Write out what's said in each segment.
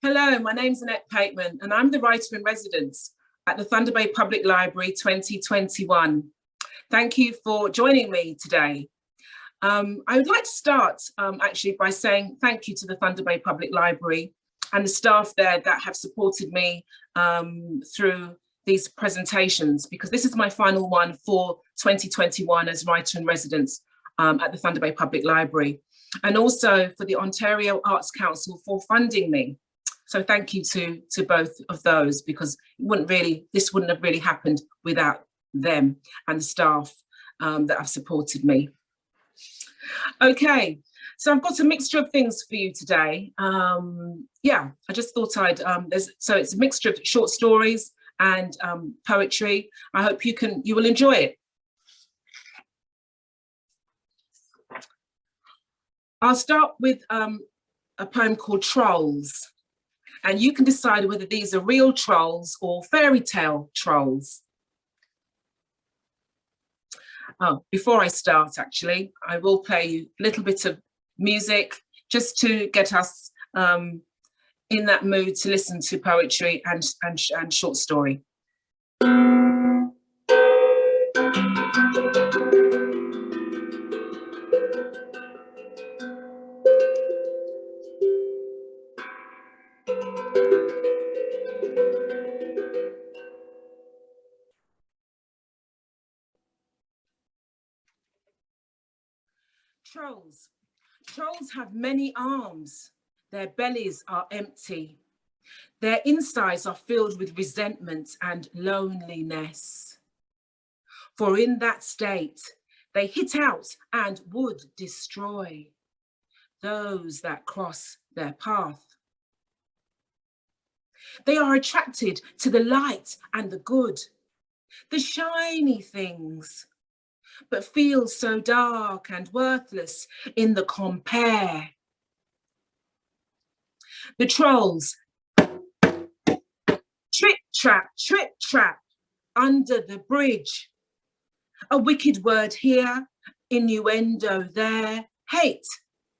Hello, my name's Annette Pateman, and I'm the writer in residence at the Thunder Bay Public Library 2021. Thank you for joining me today. I would like to start actually by saying thank you to the Thunder Bay Public Library and the staff there that have supported me through these presentations, because this is my final one for 2021 as writer in residence at the Thunder Bay Public Library, and also for the Ontario Arts Council for funding me. So thank you to both of those, because this wouldn't have really happened without them and the staff that have supported me. Okay, so I've got a mixture of things for you today. Yeah, I just thought so it's a mixture of short stories and poetry. I hope you will enjoy it. I'll start with a poem called Trolls. And you can decide whether these are real trolls or fairy tale trolls. Oh, before I start, actually, I will play you a little bit of music just to get us in that mood to listen to poetry and short story. Trolls. Trolls have many arms. Their bellies are empty. Their insides are filled with resentment and loneliness. For in that state, they hit out and would destroy those that cross their path. They are attracted to the light and the good, the shiny things, but feel so dark and worthless in the compare. The trolls trip trap under the bridge. A wicked word here, innuendo there, hate,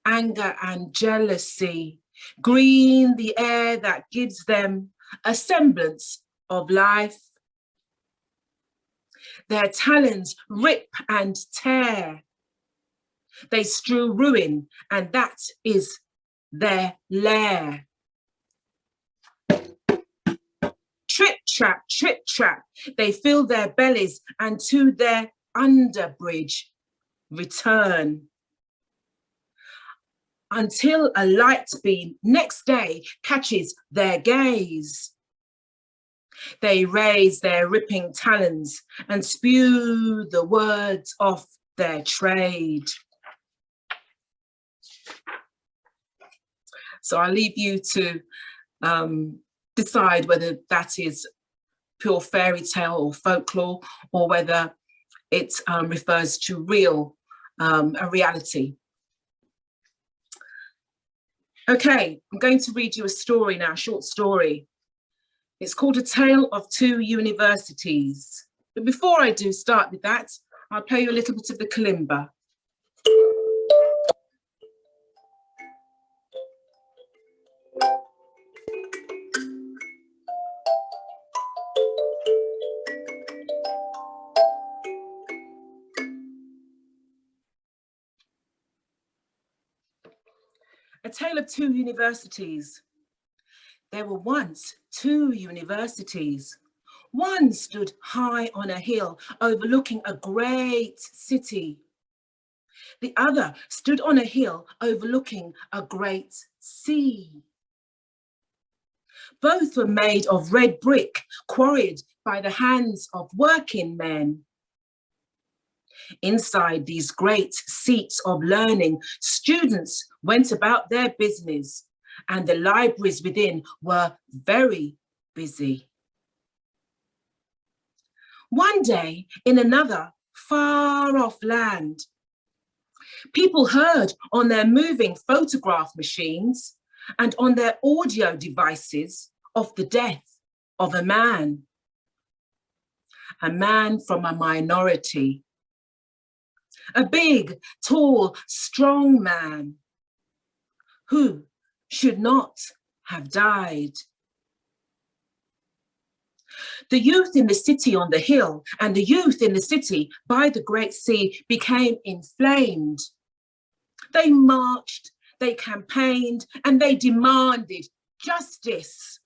anger and jealousy green the air that gives them a semblance of life. Their talons rip and tear. They strew ruin, and that is their lair. Trip trap, they fill their bellies and to their underbridge return. Until a light beam next day catches their gaze. They raise their ripping talons and spew the words of their trade. So I'll leave you to decide whether that is pure fairy tale or folklore, or whether it refers to a reality. Okay, I'm going to read you a story now, a short story. It's called A Tale of Two Universities. But before I do start with that, I'll play you a little bit of the Calimba. A Tale of Two Universities. There were once two universities. One stood high on a hill overlooking a great city. The other stood on a hill overlooking a great sea. Both were made of red brick, quarried by the hands of working men. Inside these great seats of learning, students went about their business, and the libraries within were very busy. One day, in another far-off land, people heard on their moving photograph machines and on their audio devices of the death of a man from a minority. A big, tall, strong man who should not have died. The youth in the city on the hill and the youth in the city by the great sea became inflamed. They marched, they campaigned, and they demanded justice.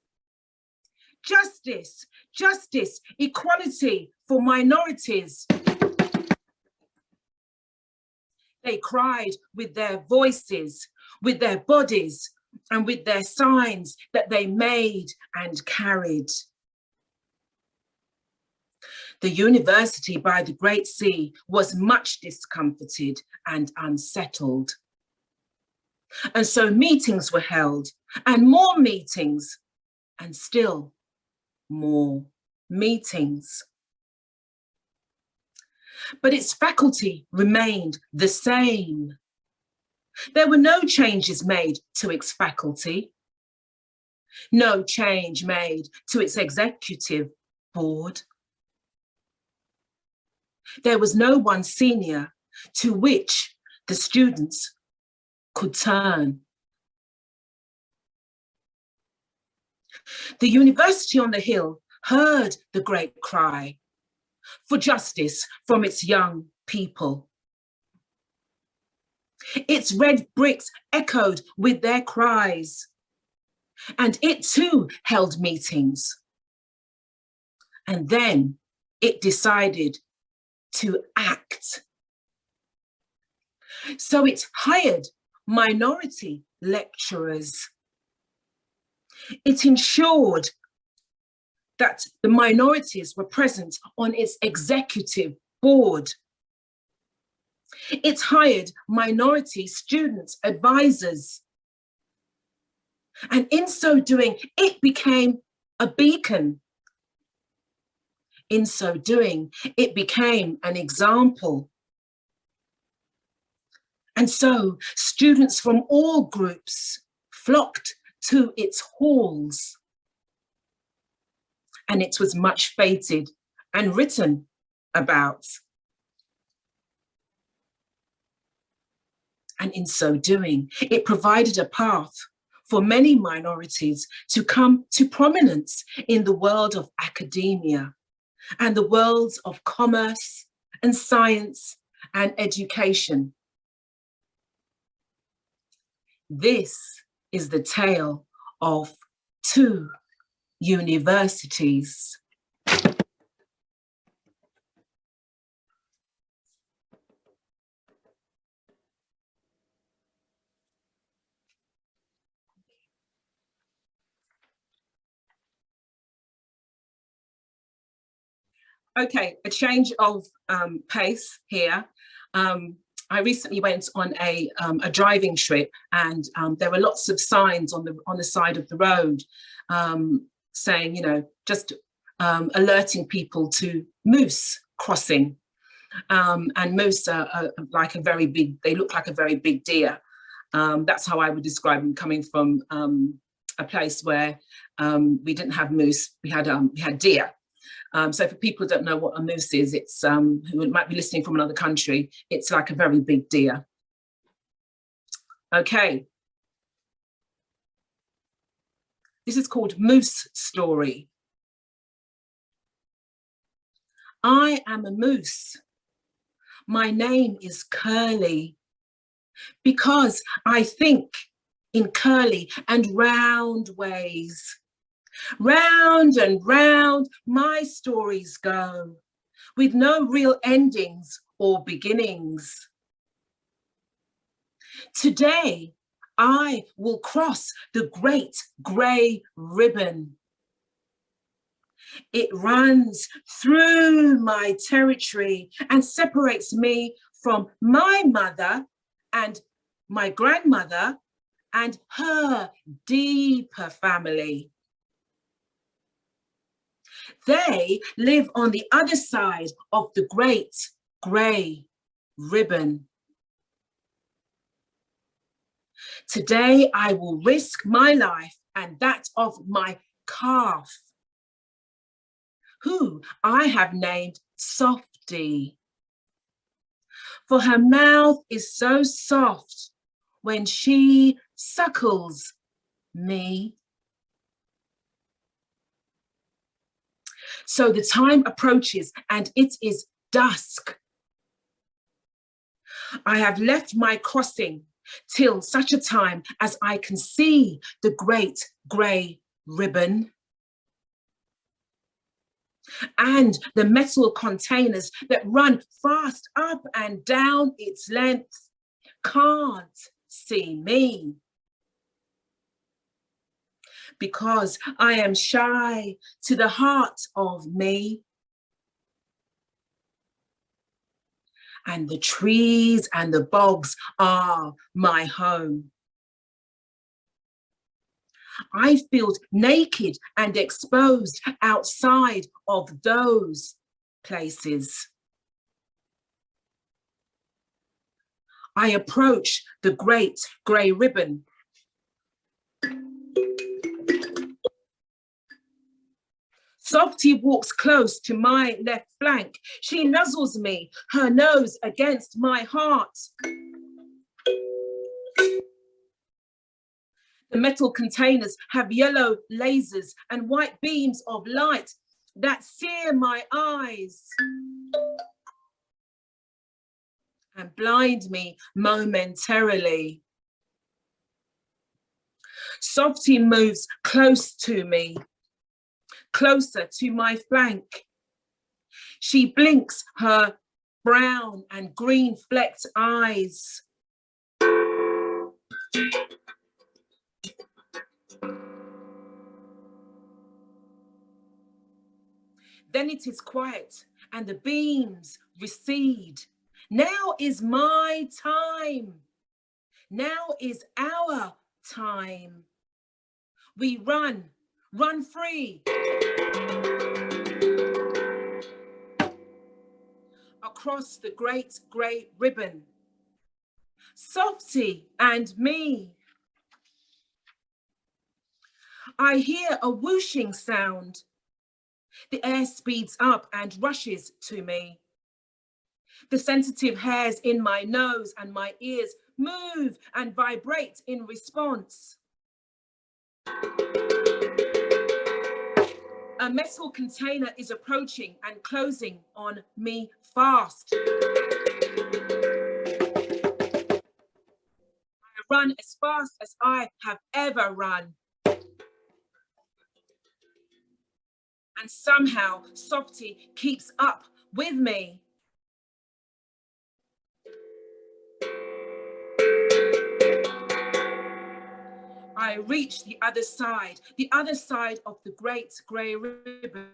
Justice, justice, equality for minorities. They cried with their voices, with their bodies, and with their signs that they made and carried. The university by the great sea was much discomforted and unsettled. And so meetings were held, and more meetings, and still more meetings. But its faculty remained the same. There were no changes made to its faculty, no change made to its executive board. There was no one senior to which the students could turn. The university on the hill heard the great cry for justice from its young people. Its red bricks echoed with their cries, and it too held meetings. And then it decided to act. So it hired minority lecturers. It ensured that the minorities were present on its executive board. It hired minority student advisors. And in so doing, it became a beacon. In so doing, it became an example. And so students from all groups flocked to its halls. And it was much feted and written about. And in so doing, it provided a path for many minorities to come to prominence in the world of academia and the worlds of commerce and science and education. This is the tale of two universities. Okay, a change of pace here. I recently went on a driving trip, and there were lots of signs on the side of the road saying, you know, just alerting people to moose crossing. And moose are like a very big, they look like a very big deer. That's how I would describe them, coming from a place where we didn't have moose, we had deer. So for people who don't know what a moose is, it's who might be listening from another country, it's like a very big deer. Okay. This is called Moose Story. I am a moose. My name is Curly, because I think in curly and round ways. Round and round my stories go, with no real endings or beginnings. Today, I will cross the great grey ribbon. It runs through my territory and separates me from my mother and my grandmother and her deeper family. They live on the other side of the great grey ribbon. Today, I will risk my life and that of my calf, who I have named Softy. For her mouth is so soft when she suckles me. So the time approaches and it is dusk. I have left my crossing till such a time as I can see the great grey ribbon and the metal containers that run fast up and down its length can't see me. Because I am shy to the heart of me. And the trees and the bogs are my home. I feel naked and exposed outside of those places. I approach the great grey ribbon. Softy walks close to my left flank. She nuzzles me, her nose against my heart. The metal containers have yellow lasers and white beams of light that sear my eyes and blind me momentarily. Softy moves close to me, closer to my flank. She blinks her brown and green flecked eyes. Then it is quiet and the beams recede. Now is my time. Now is our time. We run free. Across the great grey ribbon. Softy and me. I hear a whooshing sound. The air speeds up and rushes to me. The sensitive hairs in my nose and my ears move and vibrate in response. A metal container is approaching and closing on me fast. I run as fast as I have ever run. And somehow Softy keeps up with me. I reach the other side of the great grey ribbon.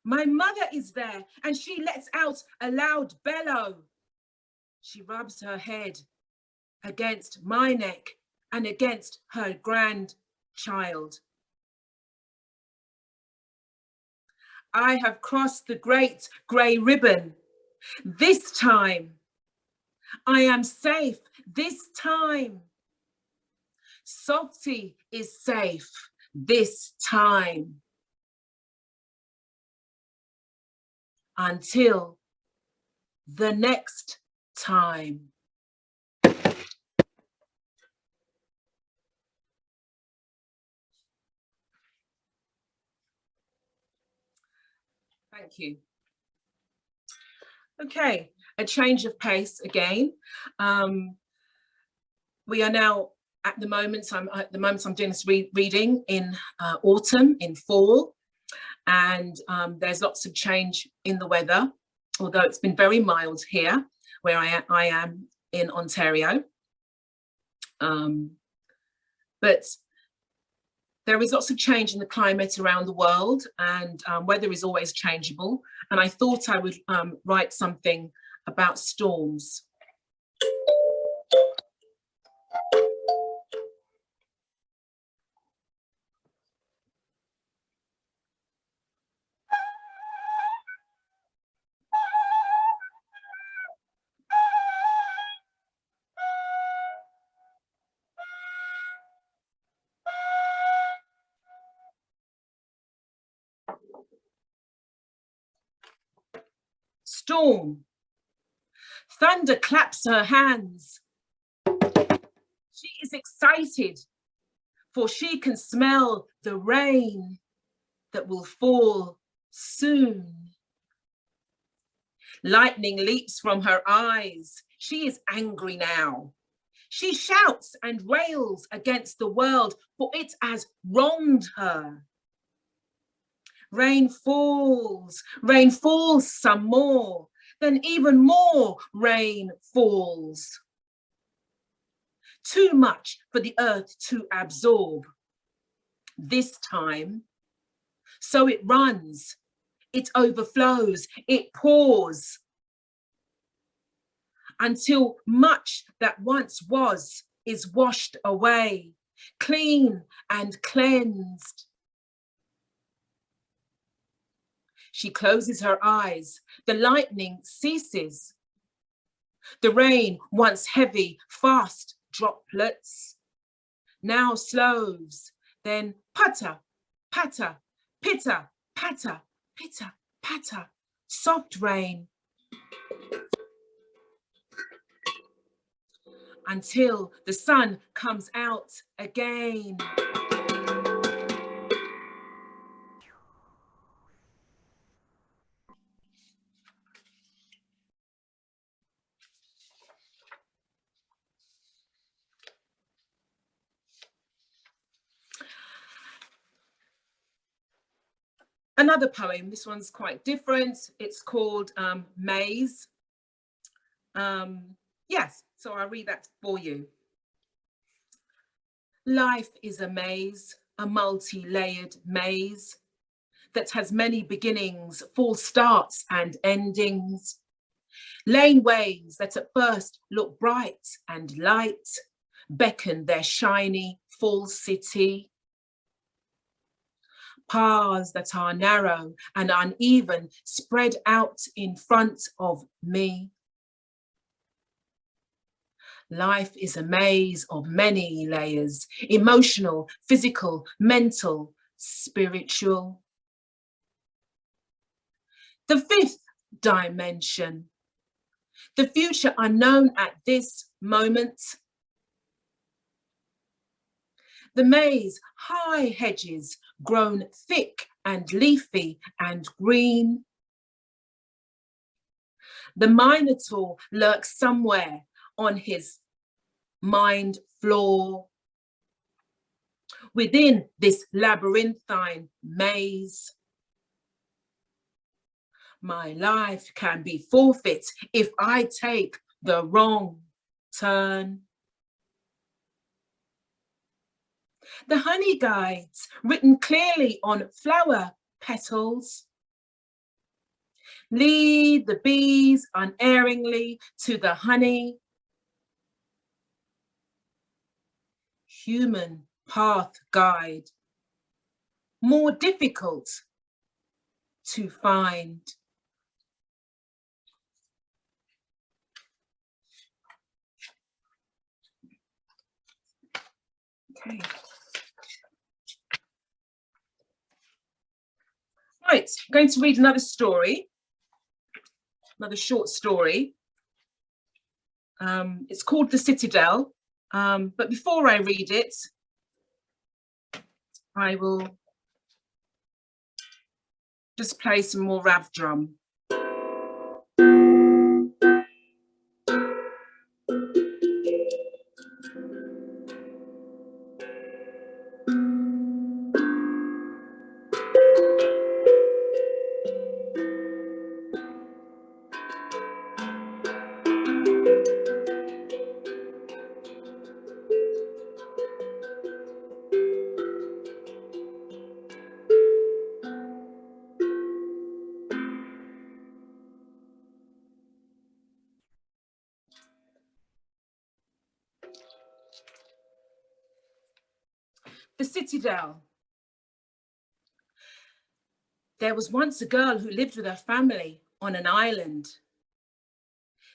My mother is there and she lets out a loud bellow. She rubs her head against my neck and against her grandchild. I have crossed the great grey ribbon. This time, I am safe this time. Softy is safe this time. Until the next time. Thank you. Okay, a change of pace again. We are now at the moment I'm doing this reading in autumn, in fall, and there's lots of change in the weather, although it's been very mild here where I am in Ontario. But there is lots of change in the climate around the world, and weather is always changeable. And I thought I would write something about storms. Storm. Thunder claps her hands. She is excited for she can smell the rain that will fall soon. Lightning leaps from her eyes. She is angry now. She shouts and rails against the world, for it has wronged her. Rain falls some more, then even more rain falls. Too much for the earth to absorb this time. So it runs, it overflows, it pours, until much that once was is washed away, clean and cleansed. She closes her eyes, the lightning ceases. The rain, once heavy, fast droplets, now slows, then patter, patter, pitter, patter, pitter, patter, soft rain, until the sun comes out again. Another poem, this one's quite different. It's called Maize. Yes, so I'll read that for you. Life is a maze, a multi-layered maze that has many beginnings, false starts and endings. Laneways that at first look bright and light, beckon their shiny false city. Paths that are narrow and uneven spread out in front of me. Life is a maze of many layers, emotional, physical, mental, spiritual. The fifth dimension, the future unknown at this moment. The maze, high hedges, grown thick and leafy and green. The Minotaur lurks somewhere on his mind floor, within this labyrinthine maze. My life can be forfeit if I take the wrong turn. The honey guides, written clearly on flower petals, lead the bees unerringly to the honey. Human path guide, more difficult to find. Okay. Right, I'm going to read another story, another short story. It's called The Citadel, but before I read it, I will just play some more Rav drum. The Citadel. There was once a girl who lived with her family on an island.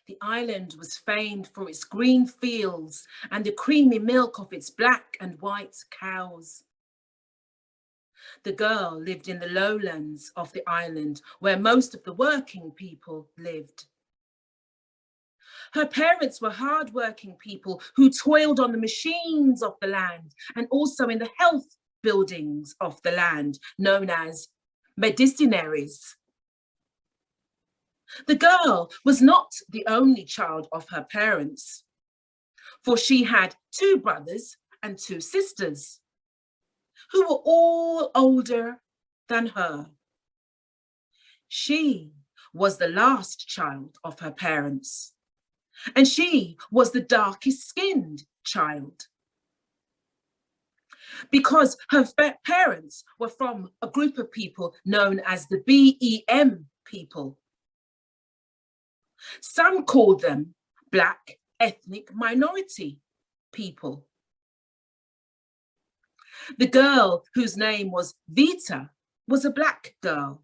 The island was famed for its green fields and the creamy milk of its black and white cows. The girl lived in the lowlands of the island, where most of the working people lived. Her parents were hardworking people who toiled on the machines of the land and also in the health buildings of the land, known as medicinaries. The girl was not the only child of her parents, for she had 2 brothers and 2 sisters who were all older than her. She was the last child of her parents, and she was the darkest skinned child. Because her parents were from a group of people known as the BEM people. Some called them Black ethnic minority people. The girl whose name was Vita was a Black girl.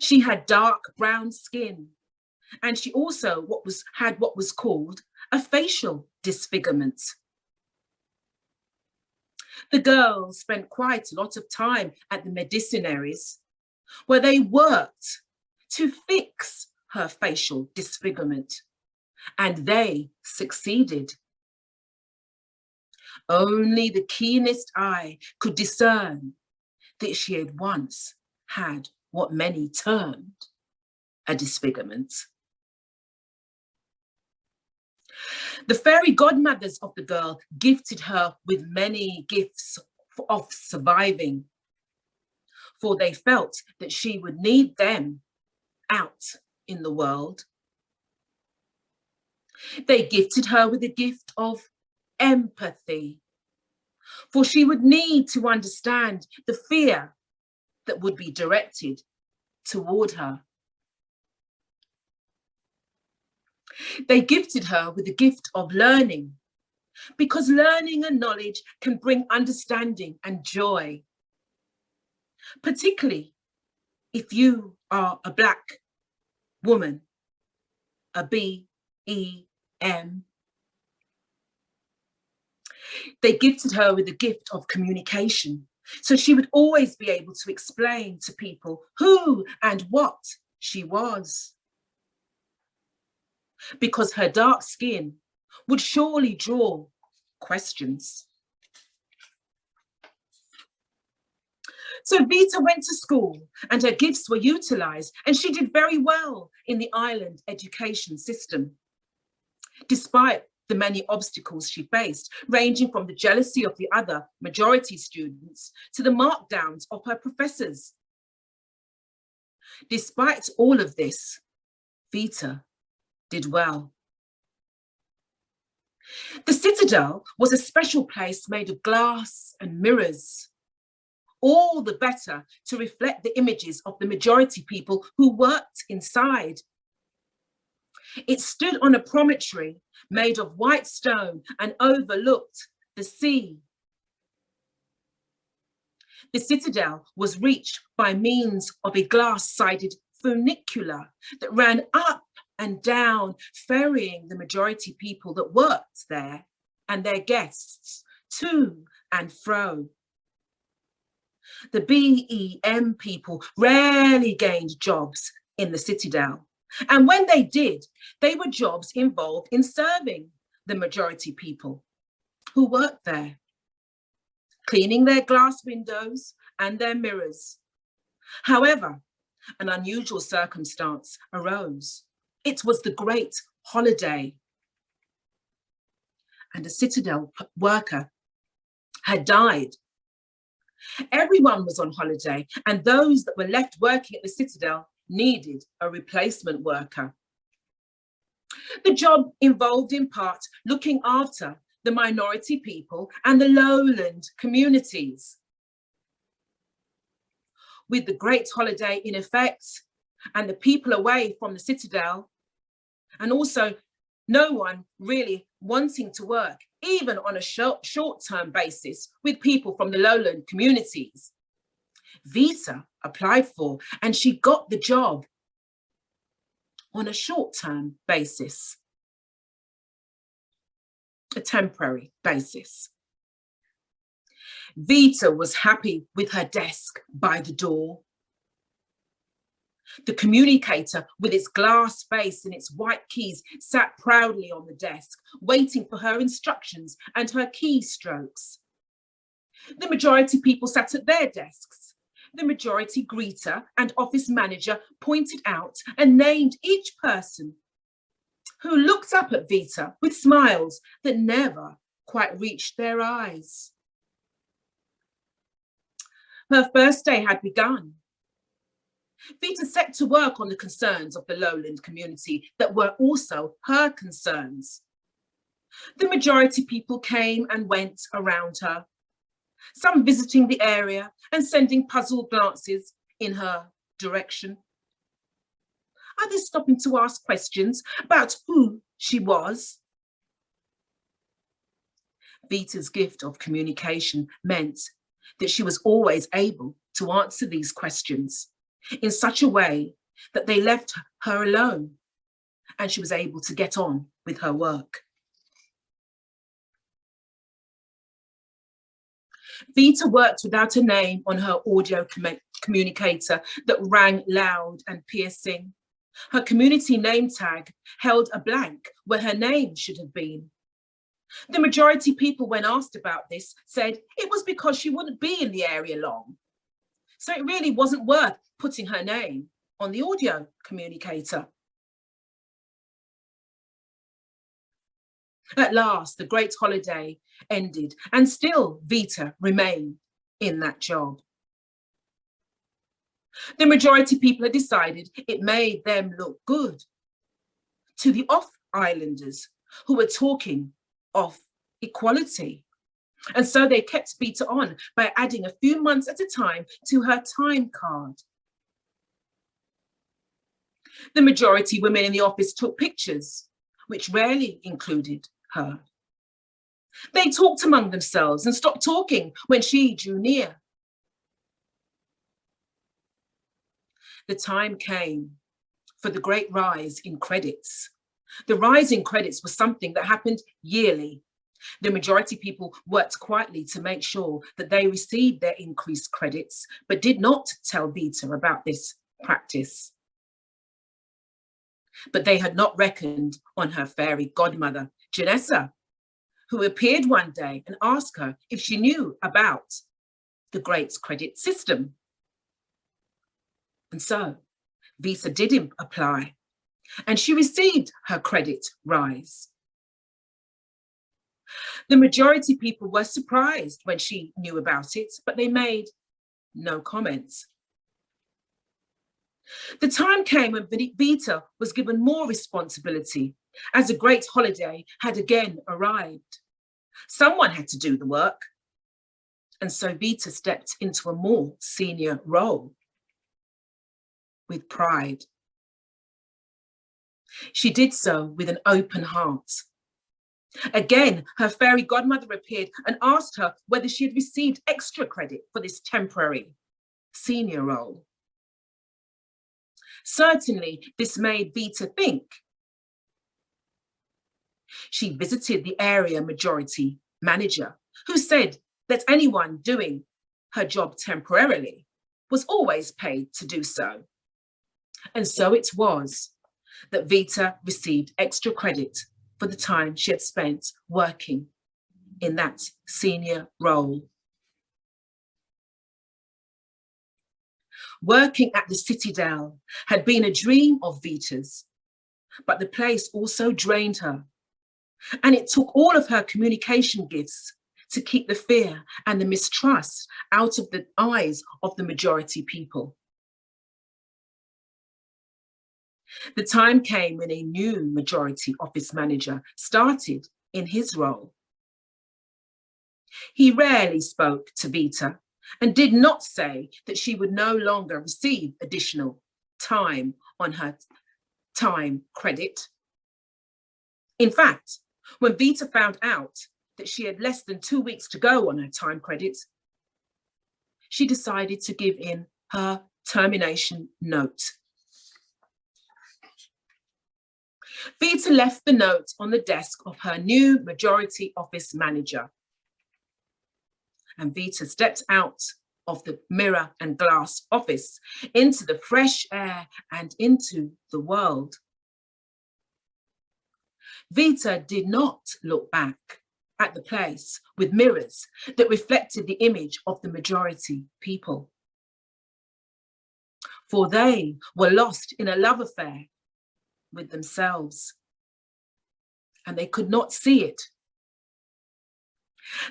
She had dark brown skin, and she also had what was called a facial disfigurement. The girl spent quite a lot of time at the medicinaries, where they worked to fix her facial disfigurement, and they succeeded. Only the keenest eye could discern that she had once had what many termed a disfigurement. The fairy godmothers of the girl gifted her with many gifts of surviving, for they felt that she would need them out in the world. They gifted her with the gift of empathy, for she would need to understand the fear that would be directed toward her. They gifted her with the gift of learning, because learning and knowledge can bring understanding and joy, particularly if you are a Black woman, a BEM. They gifted her with the gift of communication, so she would always be able to explain to people who and what she was, because her dark skin would surely draw questions. So Vita went to school and her gifts were utilised, and she did very well in the island education system, despite the many obstacles she faced, ranging from the jealousy of the other majority students to the markdowns of her professors. Despite all of this, Vita did well. The Citadel was a special place made of glass and mirrors, all the better to reflect the images of the majority people who worked inside. It stood on a promontory made of white stone and overlooked the sea. The Citadel was reached by means of a glass-sided funicular that ran up and down, ferrying the majority people that worked there and their guests to and fro. The BEM people rarely gained jobs in the Citadel, and when they did, they were jobs involved in serving the majority people who worked there, cleaning their glass windows and their mirrors. However, an unusual circumstance arose. It was the Great Holiday, and a Citadel worker had died. Everyone was on holiday, and those that were left working at the Citadel needed a replacement worker. The job involved in part looking after the minority people and the lowland communities. With the Great Holiday in effect and the people away from the Citadel, and also no one really wanting to work, even on a short-term basis, with people from the lowland communities, Vita applied for, and she got the job on a short-term basis, a temporary basis. Vita was happy with her desk by the door. The communicator, with its glass face and its white keys, sat proudly on the desk, waiting for her instructions and her keystrokes. The majority people sat at their desks. The majority greeter and office manager pointed out and named each person, who looked up at Vita with smiles that never quite reached their eyes. Her first day had begun. Vita set to work on the concerns of the lowland community that were also her concerns. The majority people came and went around her, some visiting the area and sending puzzled glances in her direction. Others stopping to ask questions about who she was. Vita's gift of communication meant that she was always able to answer these questions in such a way that they left her alone and she was able to get on with her work. Vita worked without a name on her audio communicator that rang loud and piercing. Her community name tag held a blank where her name should have been. The majority people, when asked about this, said it was because she wouldn't be in the area long. So it really wasn't worth putting her name on the audio communicator. At last, the great holiday ended and still Vita remained in that job. The majority people had decided it made them look good to the off-islanders who were talking of equality. And so they kept Vita on by adding a few months at a time to her time card. The majority women in the office took pictures, which rarely included her. They talked among themselves and stopped talking when she drew near. The time came for the great rise in credits. The rise in credits was something that happened yearly. The majority people worked quietly to make sure that they received their increased credits, but did not tell Vita about this practice. But they had not reckoned on her fairy godmother, Janessa, who appeared one day and asked her if she knew about the great credit system. And so Vita did apply, and she received her credit rise. The majority people were surprised when she knew about it, but they made no comments. The time came when Vita was given more responsibility as a great holiday had again arrived. Someone had to do the work. And so Vita stepped into a more senior role with pride. She did so with an open heart. Again, her fairy godmother appeared and asked her whether she had received extra credit for this temporary senior role. Certainly, this made Vita think. She visited the area majority manager, who said that anyone doing her job temporarily was always paid to do so. And so it was that Vita received extra credit for the time she had spent working in that senior role. Working at the Citadel had been a dream of Vita's, but the place also drained her. And it took all of her communication gifts to keep the fear and the mistrust out of the eyes of the majority people. The time came when a new majority office manager started in his role. He rarely spoke to Vita and did not say that she would no longer receive additional time on her time credit. In fact, when Vita found out that she had less than 2 weeks to go on her time credit, she decided to give in her termination note. Vita left the note on the desk of her new majority office manager. And Vita stepped out of the mirror and glass office into the fresh air and into the world. Vita did not look back at the place with mirrors that reflected the image of the majority people. For they were lost in a love affair with themselves, and they could not see it.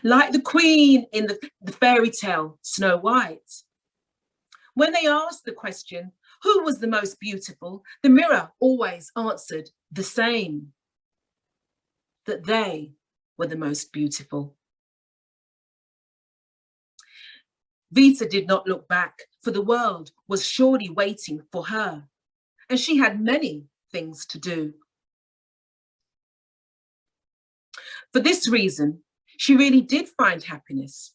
Like the queen in the fairy tale Snow White, when they asked the question, who was the most beautiful, the mirror always answered the same, that they were the most beautiful. Vita did not look back, for the world was surely waiting for her, and she had many things to do. For this reason, she really did find happiness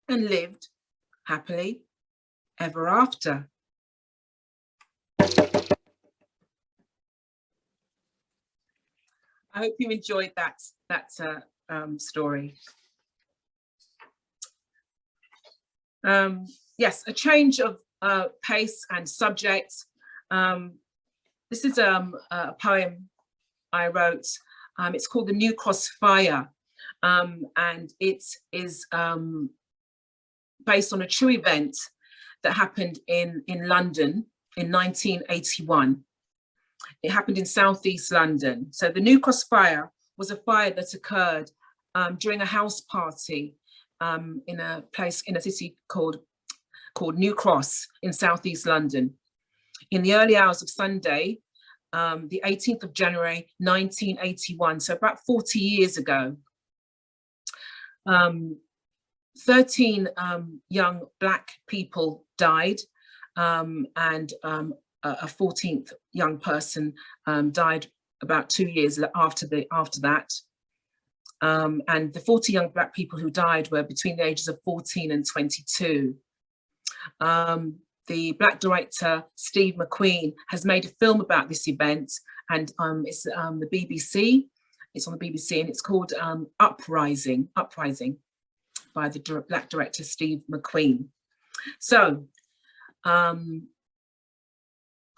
and lived happily ever after. I hope you enjoyed that story. Yes, a change of pace and subject. This is a poem I wrote. It's called The New Cross Fire, and it is based on a true event that happened in London in 1981. It happened in southeast London. So the New Cross Fire was a fire that occurred during a house party in a city called New Cross in southeast London. In the early hours of Sunday, the 18th of January, 1981, so about 40 years ago. 13 young Black people died, and a 14th young person died about 2 years after that. And the 40 young Black people who died were between the ages of 14 and 22. The Black director, Steve McQueen, has made a film about this event, and it's the BBC. It's on the BBC, and it's called Uprising by the Black director, Steve McQueen. So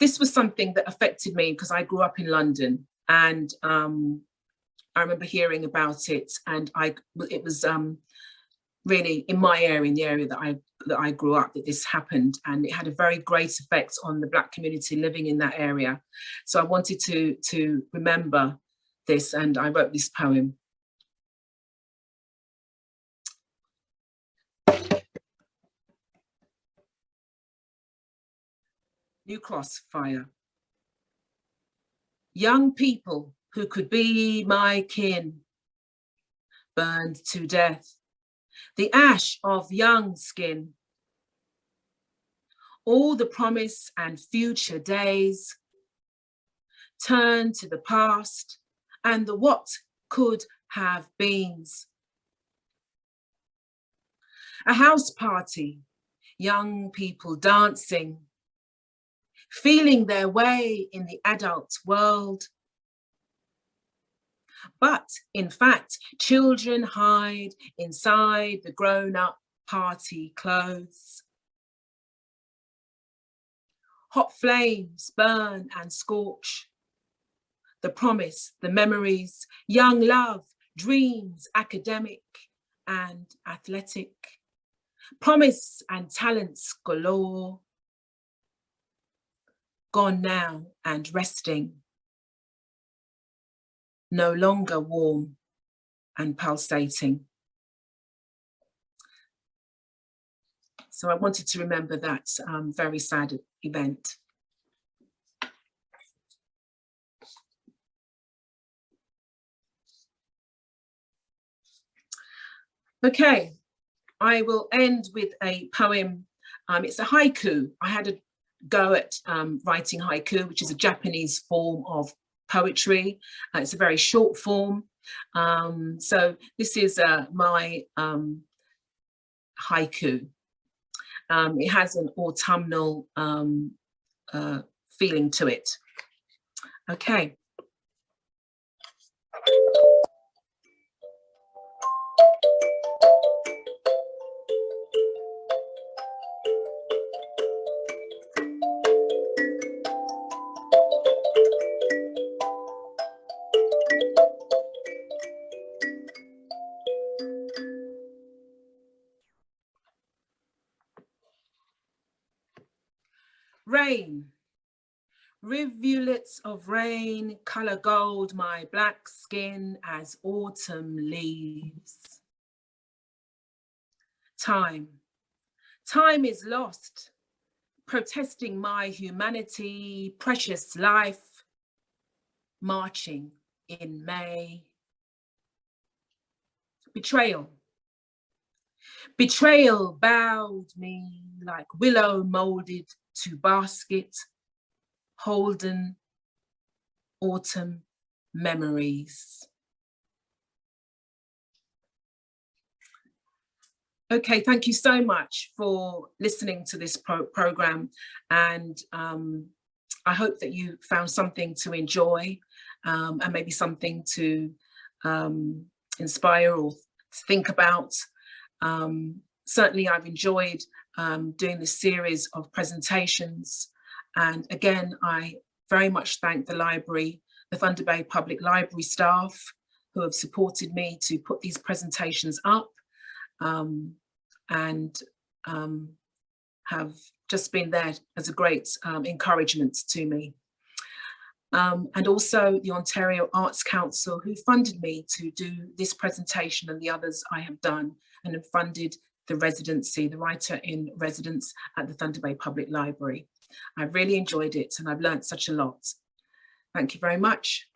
this was something that affected me because I grew up in London, and I remember hearing about it, and it was really in my area, in the area that I grew up, that this happened, and it had a very great effect on the Black community living in that area. So I wanted to remember this, and I wrote this poem. New Cross Fire. Young people who could be my kin, burned to death, the ash of young skin. All the promise and future days turn to the past and the what could have beens. A house party, young people dancing, feeling their way in the adult world. But in fact, children hide inside the grown-up party clothes. Hot flames burn and scorch. The promise, the memories, young love, dreams, academic and athletic. Promise and talents galore. Gone now and resting. No longer warm and pulsating. So I wanted to remember that very sad event. Okay, I will end with a poem. It's a haiku. I had a go at writing haiku, which is a Japanese form of poetry. It's a very short form. So this is my haiku. It has an autumnal feeling to it. Okay. rain. Rivulets of rain colour gold my black skin as autumn leaves. Time. Time is lost, protesting my humanity, precious life, marching in May. Betrayal. Betrayal bowed me like willow molded to basket, holden autumn memories. Okay, thank you so much for listening to this program, and I hope that you found something to enjoy and maybe something to inspire or think about. Certainly I've enjoyed doing this series of presentations, and again I very much thank the library, the Thunder Bay Public Library staff who have supported me to put these presentations up and have just been there as a great encouragement to me. And also the Ontario Arts Council, who funded me to do this presentation and the others I have done, and have funded the residency, the writer in residence at the Thunder Bay Public Library. I've really enjoyed it and I've learned such a lot. Thank you very much.